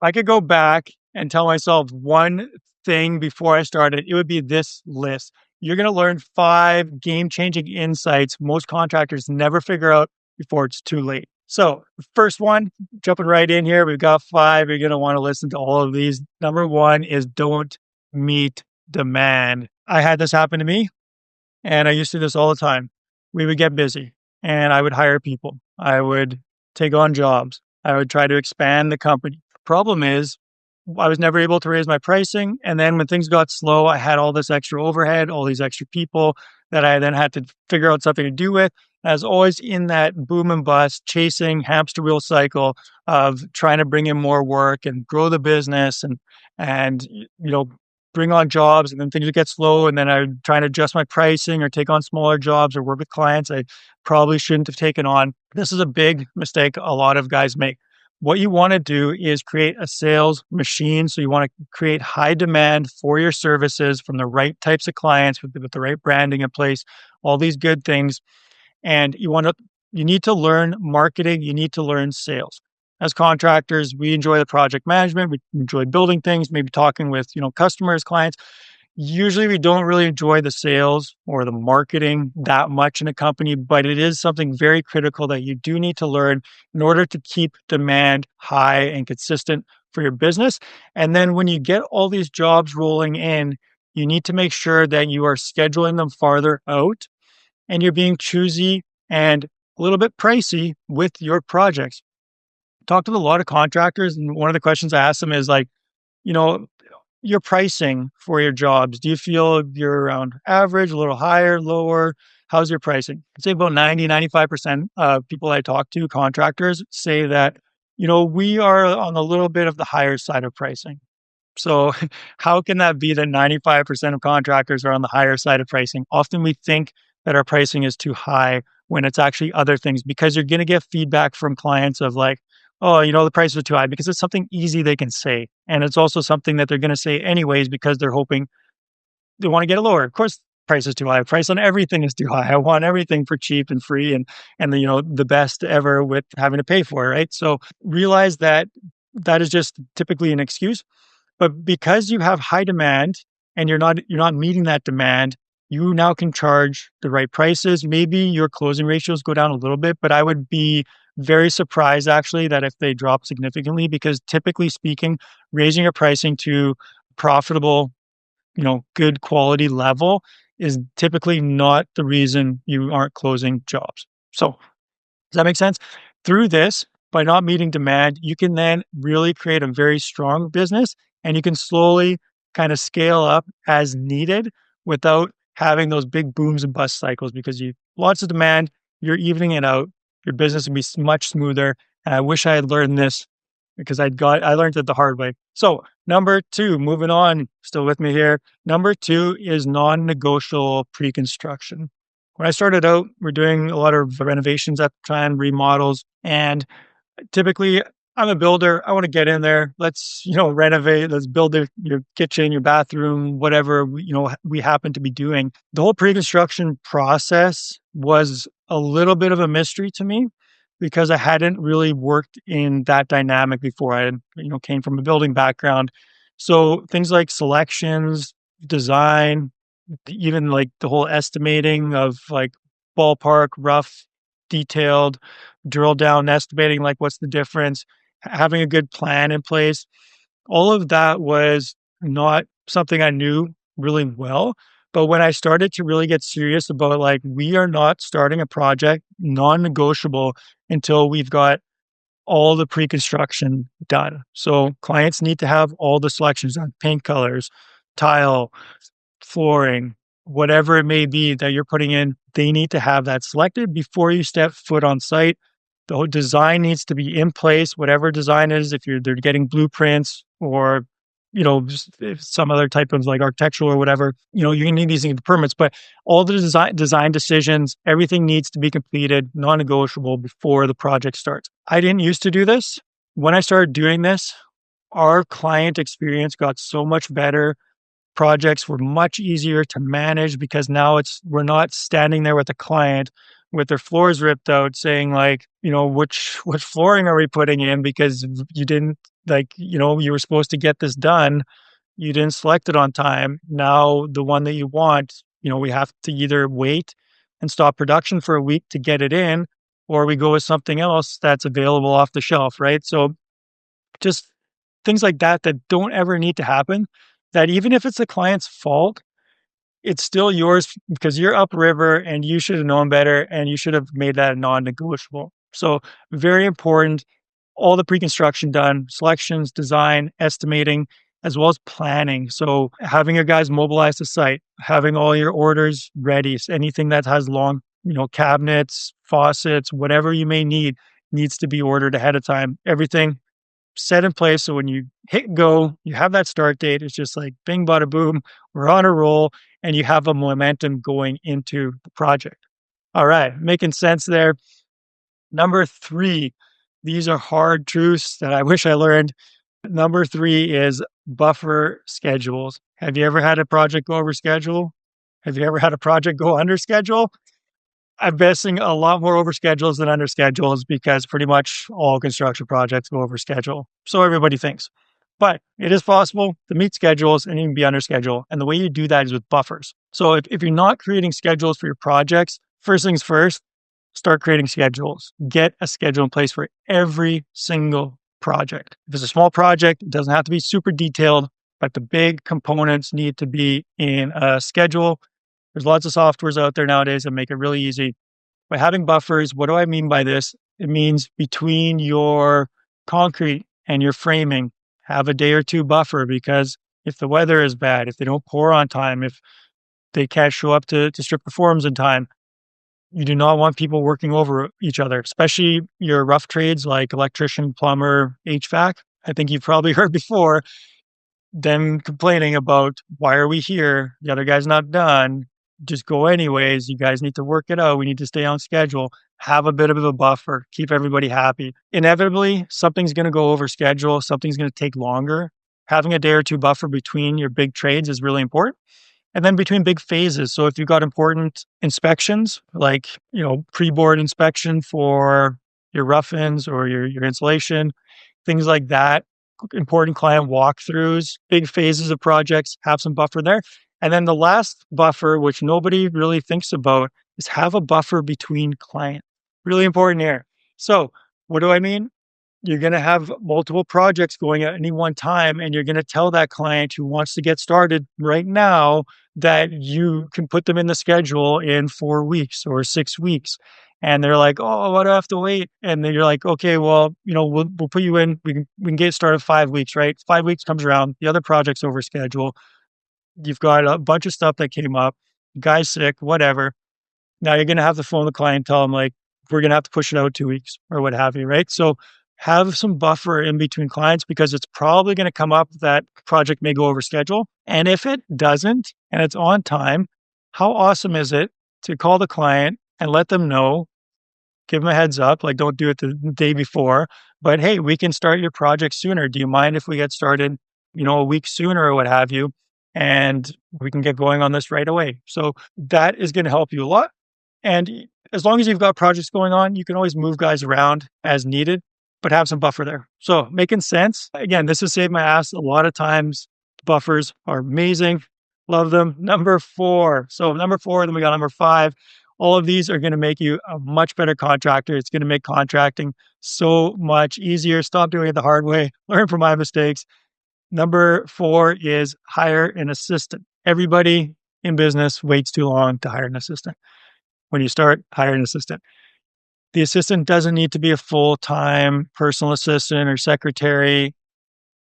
I could go back and tell myself one thing before I started, it would be this list. You're going to learn 5 game-changing insights most contractors never figure out before it's too late. So, first one, jumping right in here, we've got 5. You're going to want to listen to all of these. Number 1 is don't meet demand. I had this happen to me, and I used to do this all the time. We would get busy, and I would hire people. I would take on jobs. I would try to expand the company. Problem is, I was never able to raise my pricing. And then when things got slow, I had all this extra overhead, all these extra people that I then had to figure out something to do with. I was always in that boom and bust, chasing hamster wheel cycle of trying to bring in more work and grow the business and bring on jobs, and then things would get slow, and then I'm trying to adjust my pricing or take on smaller jobs or work with clients I probably shouldn't have taken on. This is a big mistake a lot of guys make. What you want to do is create a sales machine. So you want to create high demand for your services from the right types of clients with the right branding in place, all these good things. And you need to learn marketing. You need to learn sales. As contractors, we enjoy the project management. We enjoy building things, maybe talking with, customers, clients. Usually we don't really enjoy the sales or the marketing that much in a company, but it is something very critical that you do need to learn in order to keep demand high and consistent for your business. And then when you get all these jobs rolling in, you need to make sure that you are scheduling them farther out and you're being choosy and a little bit pricey with your projects. Talked to a lot of contractors, and one of the questions I ask them is like, your pricing for your jobs. Do you feel you're around average, a little higher, lower? How's your pricing? I'd say about 90-95% of people I talk to, contractors, say that, we are on a little bit of the higher side of pricing. So how can that be that 95% of contractors are on the higher side of pricing? Often we think that our pricing is too high when it's actually other things, because you're going to get feedback from clients of like, oh, the prices are too high, because it's something easy they can say. And it's also something that they're going to say anyways, because they're hoping they want to get it lower. Of course, price is too high. Price on everything is too high. I want everything for cheap and free and the best ever with having to pay for it, right? So realize that that is just typically an excuse. But because you have high demand and you're not meeting that demand, you now can charge the right prices. Maybe your closing ratios go down a little bit, but I would be very surprised actually that if they drop significantly, because typically speaking, raising your pricing to profitable, good quality level is typically not the reason you aren't closing jobs. So does that make sense? Through this, by not meeting demand, you can then really create a very strong business, and you can slowly kind of scale up as needed without having those big booms and bust cycles, because you lots of demand, you're evening it out. Your business would be much smoother. And I wish I had learned this, because I learned it the hard way. So number 2, moving on, still with me here. Number 2 is non-negotiable pre-construction. When I started out, we're doing a lot of renovations at the time, remodels, and typically I'm a builder. I want to get in there. Let's, renovate. Let's build your kitchen, your bathroom, whatever, we happen to be doing. The whole pre-construction process was a little bit of a mystery to me, because I hadn't really worked in that dynamic before. I came from a building background. So things like selections, design, even like the whole estimating of like ballpark, rough, detailed, drill down estimating, like what's the difference, having a good plan in place. All of that was not something I knew really well. But when I started to really get serious about like, we are not starting a project non-negotiable until we've got all the pre-construction done. So clients need to have all the selections on paint colors, tile, flooring, whatever it may be that you're putting in, they need to have that selected before you step foot on site. The whole design needs to be in place, whatever design is, if they're getting blueprints or, if some other type of like architectural or whatever, you need these things, permits, but all the design decisions, everything needs to be completed, non-negotiable before the project starts. I didn't used to do this. When I started doing this, our client experience got so much better. Projects were much easier to manage, because now we're not standing there with the client with their floors ripped out saying like, which flooring are we putting in, because you didn't Like, you were supposed to get this done. You didn't select it on time. Now the one that you want, we have to either wait and stop production for a week to get it in, or we go with something else that's available off the shelf, right? So just things like that that don't ever need to happen, that even if it's the client's fault, it's still yours because you're upriver and you should have known better and you should have made that a non-negotiable. So very important. All the pre-construction done, selections, design, estimating, as well as planning. So having your guys mobilize the site, having all your orders ready, so anything that has long, cabinets, faucets, whatever you may need needs to be ordered ahead of time. Everything set in place. So when you hit go, you have that start date. It's just like bing, bada boom, we're on a roll and you have a momentum going into the project. All right, making sense there. Number 3, these are hard truths that I wish I learned. Number 3 is buffer schedules. Have you ever had a project go over schedule? Have you ever had a project go under schedule? I'm guessing a lot more over schedules than under schedules because pretty much all construction projects go over schedule. So everybody thinks. But it is possible to meet schedules and even be under schedule. And the way you do that is with buffers. So if you're not creating schedules for your projects, first things first, start creating schedules. Get a schedule in place for every single project. If it's a small project, it doesn't have to be super detailed, but the big components need to be in a schedule. There's lots of softwares out there nowadays that make it really easy. By having buffers, what do I mean by this? It means between your concrete and your framing, have a day or two buffer because if the weather is bad, if they don't pour on time, if they can't show up to strip the forms in time, you do not want people working over each other, especially your rough trades like electrician, plumber, HVAC. I think you've probably heard before them complaining about why are we here? The other guy's not done. Just go anyways. You guys need to work it out. We need to stay on schedule. Have a bit of a buffer. Keep everybody happy. Inevitably, something's going to go over schedule. Something's going to take longer. Having a day or two buffer between your big trades is really important. And then between big phases. So if you've got important inspections, like, pre-board inspection for your rough-ins or your insulation, things like that, important client walkthroughs, big phases of projects, have some buffer there. And then the last buffer, which nobody really thinks about, is have a buffer between clients. Really important here. So what do I mean? You're going to have multiple projects going at any one time, and you're going to tell that client who wants to get started right now that you can put them in the schedule in 4 weeks or 6 weeks. And they're like, oh, why do I have to wait? And then you're like, okay, well, we'll put you in. We can get started 5 weeks, right? 5 weeks comes around. The other project's over schedule. You've got a bunch of stuff that came up. Guy's sick, whatever. Now you're going to have to phone the client and tell them, like, we're going to have to push it out 2 weeks or what have you, right? So have some buffer in between clients because it's probably going to come up that project may go over schedule. And if it doesn't and it's on time, how awesome is it to call the client and let them know, give them a heads up, like don't do it the day before, but hey, we can start your project sooner. Do you mind if we get started, a week sooner or what have you? And we can get going on this right away. So that is going to help you a lot. And as long as you've got projects going on, you can always move guys around as needed, but have some buffer there. So making sense. Again, this has saved my ass a lot of times. Buffers are amazing. Love them. Number 4. So number 4, then we got number 5. All of these are going to make you a much better contractor. It's going to make contracting so much easier. Stop doing it the hard way. Learn from my mistakes. Number 4 is hire an assistant. Everybody in business waits too long to hire an assistant. When you start, hire an assistant. The assistant doesn't need to be a full-time personal assistant or secretary.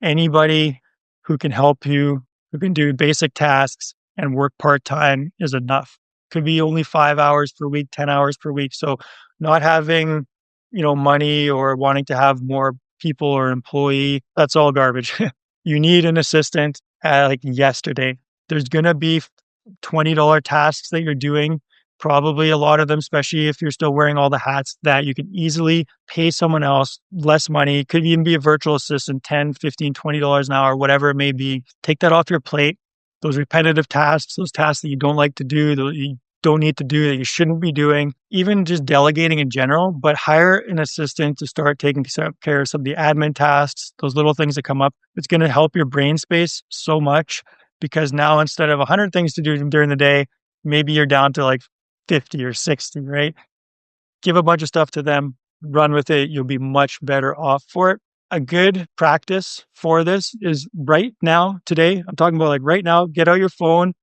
Anybody who can help you, who can do basic tasks and work part-time is enough. Could be only 5 hours per week, 10 hours per week. So not having, money or wanting to have more people or employee, that's all garbage. You need an assistant like yesterday. There's going to be $20 tasks that you're doing, probably a lot of them, especially if you're still wearing all the hats, that you can easily pay someone else less money. Could even be a virtual assistant, $10, $15, $20 an hour, whatever it may be. Take that off your plate. Those repetitive tasks, those tasks that you don't like to do, that you don't need to do, that you shouldn't be doing, even just delegating in general, but hire an assistant to start taking care of some of the admin tasks, those little things that come up. It's going to help your brain space so much because now instead of 100 things to do during the day, maybe you're down to like 50 or 60, right? Give a bunch of stuff to them, run with it. You'll be much better off for it. A good practice for this is right now, today. I'm talking about like right now, get out your phone,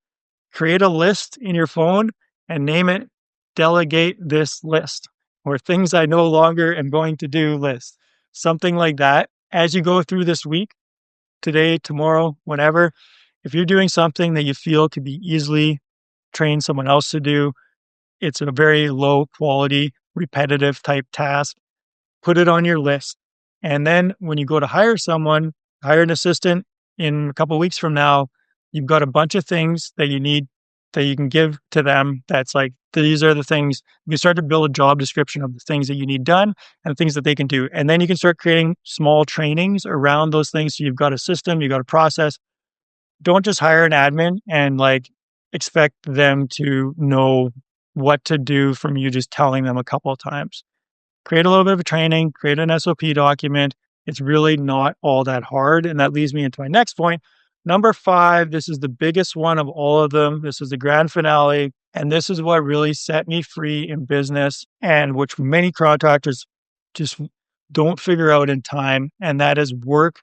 create a list in your phone and name it delegate this list or things I no longer am going to do list. Something like that. As you go through this week, today, tomorrow, whenever, if you're doing something that you feel could be easily trained someone else to do, it's a very low quality, repetitive type task, put it on your list. And then when you go to hire someone, hire an assistant in a couple of weeks from now, you've got a bunch of things that you need that you can give to them. That's like, these are the things you start to build a job description of the things that you need done and the things that they can do. And then you can start creating small trainings around those things. So you've got a system, you've got a process. Don't just hire an admin and like expect them to know what to do from you just telling them a couple of times. Create a little bit of a training, create an SOP document. It's really not all that hard. And that leads me into my next point. Number 5, this is the biggest one of all of them. This is the grand finale. And this is what really set me free in business and which many contractors just don't figure out in time. And that is work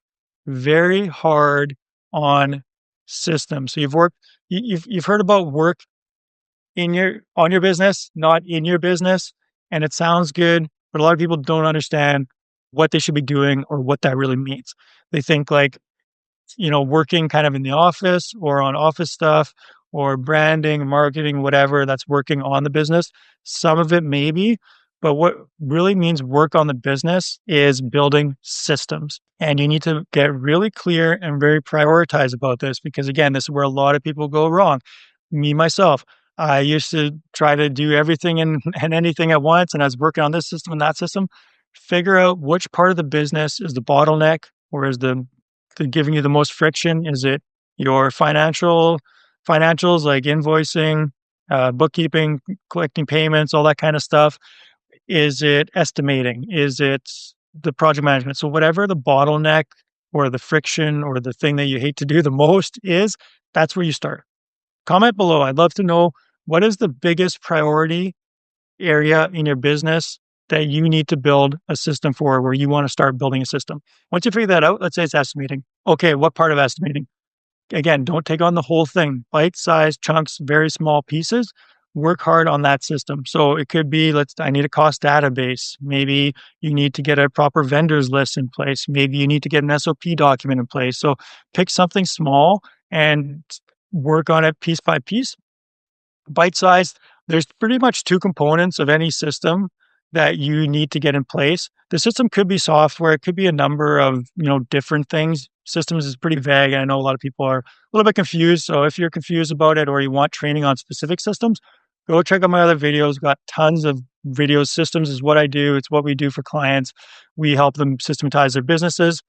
very hard on systems. So you've heard about work on your business, not in your business. And it sounds good, but a lot of people don't understand what they should be doing or what that really means. They think like, working kind of in the office or on office stuff or branding, marketing, whatever, that's working on the business. Some of it maybe, but what really means work on the business is building systems. And you need to get really clear and very prioritized about this because again, this is where a lot of people go wrong. Me, myself, I used to try to do everything and anything at once, and I was working on this system and that system. Figure out which part of the business is the bottleneck or is the giving you the most friction. Is it your financials like invoicing, bookkeeping, collecting payments, all that kind of stuff? Is it estimating? Is it the project management? So whatever the bottleneck or the friction or the thing that you hate to do the most is, that's where you start. Comment below. I'd love to know what is the biggest priority area in your business that you need to build a system for, where you want to start building a system. Once you figure that out, let's say it's estimating. Okay, what part of estimating? Again, don't take on the whole thing. Bite-sized chunks, very small pieces. Work hard on that system. So it could be, I need a cost database. Maybe you need to get a proper vendors list in place. Maybe you need to get an SOP document in place. So pick something small and work on it piece by piece. Bite-sized, there's pretty much 2 components of any system that you need to get in place. The system could be software. It could be a number of, different things. Systems is pretty vague. And I know a lot of people are a little bit confused. So if you're confused about it or you want training on specific systems, go check out my other videos. Got tons of videos. Systems is what I do. It's what we do for clients. We help them systematize their businesses.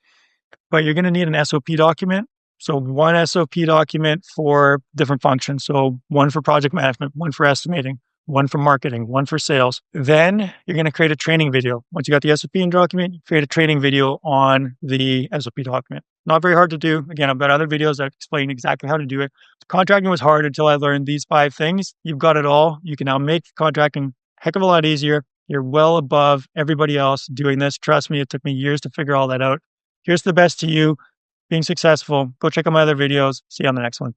But you're going to need an SOP document. So one SOP document for different functions. So one for project management, one for estimating, one for marketing, one for sales. Then you're going to create a training video. Once you got the SOP document, you create a training video on the SOP document. Not very hard to do. Again, I've got other videos that explain exactly how to do it. Contracting was hard until I learned these 5 things. You've got it all. You can now make contracting a heck of a lot easier. You're well above everybody else doing this. Trust me, it took me years to figure all that out. Here's the best to you being successful. Go check out my other videos. See you on the next one.